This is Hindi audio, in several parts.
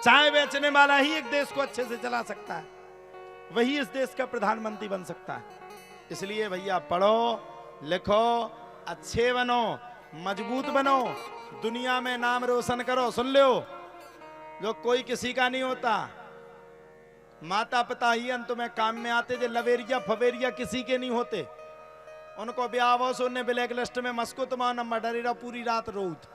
चाय बेचने वाला ही एक देश को अच्छे से चला सकता है, वही इस देश का प्रधानमंत्री बन सकता है। इसलिए भैया पढ़ो लिखो, अच्छे बनो, मजबूत बनो, दुनिया में नाम रोशन करो। सुन लो, जो कोई किसी का नहीं होता, माता पिता ही अंत में काम में आते। जो लवेरिया फवेरिया किसी के नहीं होते, उनको ब्याह सोने ब्लैक लिस्ट में मस्कुत माना मडरेरा पूरी रात रोत।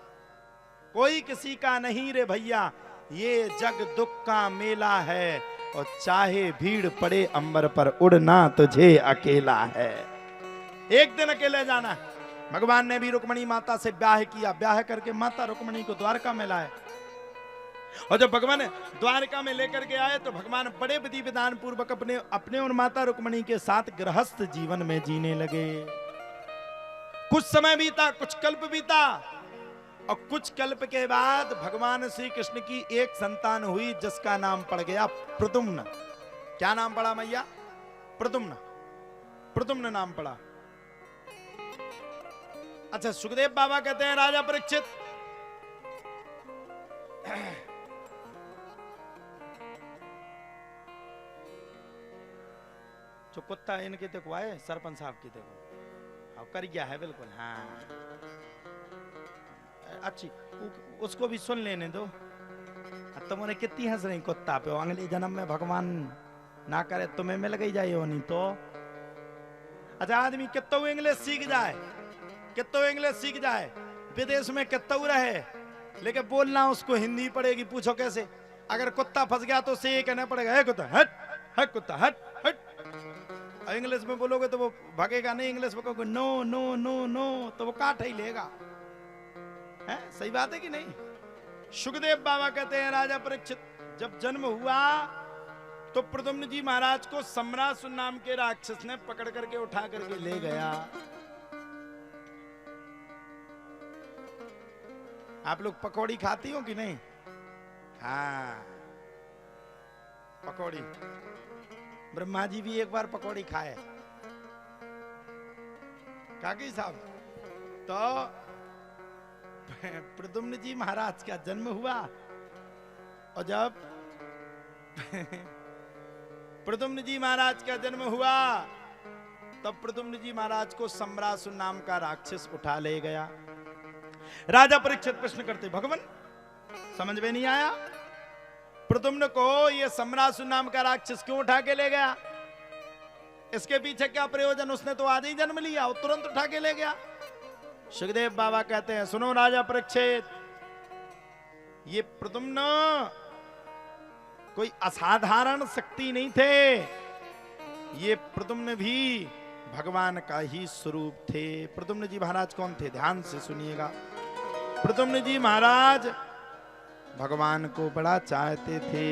कोई किसी का नहीं रे भैया, ये जग दुख का मेला है, और चाहे भीड़ पड़े अंबर पर उड़ना तुझे अकेला है। एक दिन अकेले जाना है। भगवान ने भी रुक्मणी माता से ब्याह किया, ब्याह करके माता रुक्मणी को द्वारका में लाए, और जब भगवान द्वारका में लेकर के आए तो भगवान बड़े विधि विधान पूर्वक अपने और माता रुक्मणी के साथ गृहस्थ जीवन में जीने लगे। कुछ समय बीता, कुछ कल्प बीता, और कुछ कल्प के बाद भगवान श्री कृष्ण की एक संतान हुई जिसका नाम पड़ गया प्रद्युम्न। क्या नाम पड़ा मैया? प्रद्युम्न। प्रद्युम्न नाम पड़ा। अच्छा, सुखदेव बाबा कहते हैं राजा परीक्षित, जो कुत्ता इनके देखो आए सरपंच साहब की देखो, हाँ कर गया है बिल्कुल। हाँ अच्छी, उसको भी सुन लेने दो। तुमने कितनी हंस रही कुत्ता पे, अगले जन्म में भगवान ना करे तुम्हें मिल गई जाए नहीं तो। अच्छा, आदमी कितना इंग्लिश सीख जाए, कितना इंग्लिश सीख जाए, विदेश में कितना रहे, लेकिन बोलना उसको हिंदी पड़ेगी। पूछो कैसे? अगर कुत्ता फंस गया तो उसे ये कहना पड़ेगा, है कुत्ता हट, हट कुत्ता हट हट। इंग्लिश में बोलोगे तो वो भागेगा नहीं, इंग्लिश में कहोगे नो नो नो नो तो वो काट ही लेगा। है सही बात है कि नहीं? सुखदेव बाबा कहते हैं राजा परीक्षित, जब जन्म हुआ तो प्रद्युम्न जी महाराज को सम्रासुर नाम के राक्षस ने पकड़ करके उठा करके ले गया। आप लोग पकौड़ी खाती हो कि नहीं? हाँ पकौड़ी, ब्रह्मा जी भी एक बार पकौड़ी खाए। काकी साहब, तो प्रद्युम्न जी महाराज का जन्म हुआ, और जब प्रद्युम्न जी महाराज का जन्म हुआ तब प्रद्युम्न जी महाराज को सम्रासुर नाम का राक्षस उठा ले गया। राजा परीक्षित प्रश्न करते, भगवान समझ में नहीं आया, प्रद्युम्न को ये सम्रासुर नाम का राक्षस क्यों उठा के ले गया? इसके पीछे क्या प्रयोजन? उसने तो आज ही जन्म लिया, वो तुरंत उठा के ले गया। सुखदेव बाबा कहते हैं, सुनो राजा परीक्षित, ये प्रद्युम्न कोई असाधारण शक्ति नहीं थे, ये प्रद्युम्न भी भगवान का ही स्वरूप थे। प्रद्युम्न जी महाराज कौन थे? ध्यान से सुनिएगा। प्रद्युम्न जी महाराज भगवान को बड़ा चाहते थे।